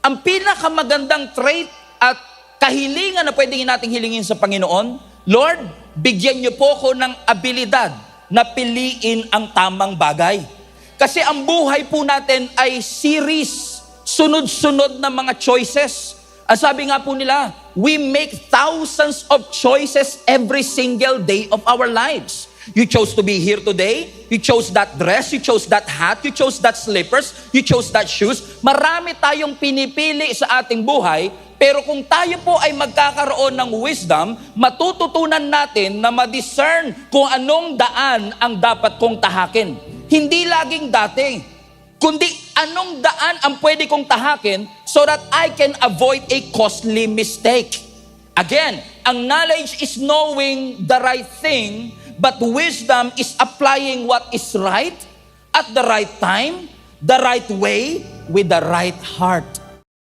ang pinakamagandang trait at kahilingan na pwedeng nating hilingin sa Panginoon, Lord, bigyan niyo po ko ng abilidad na piliin ang tamang bagay. Kasi ang buhay po natin ay series, sunod-sunod na mga choices. Ang sabi nga po nila, we make thousands of choices every single day of our lives. You chose to be here today, you chose that dress, you chose that hat, you chose that slippers, you chose that shoes. Marami tayong pinipili sa ating buhay, pero kung tayo po ay magkakaroon ng wisdom, matututunan natin na ma-discern kung anong daan ang dapat kong tahakin. Hindi laging dati, kundi anong daan ang pwede kong tahakin so that I can avoid a costly mistake. Again, ang knowledge is knowing the right thing, but wisdom is applying what is right at the right time, the right way, with the right heart.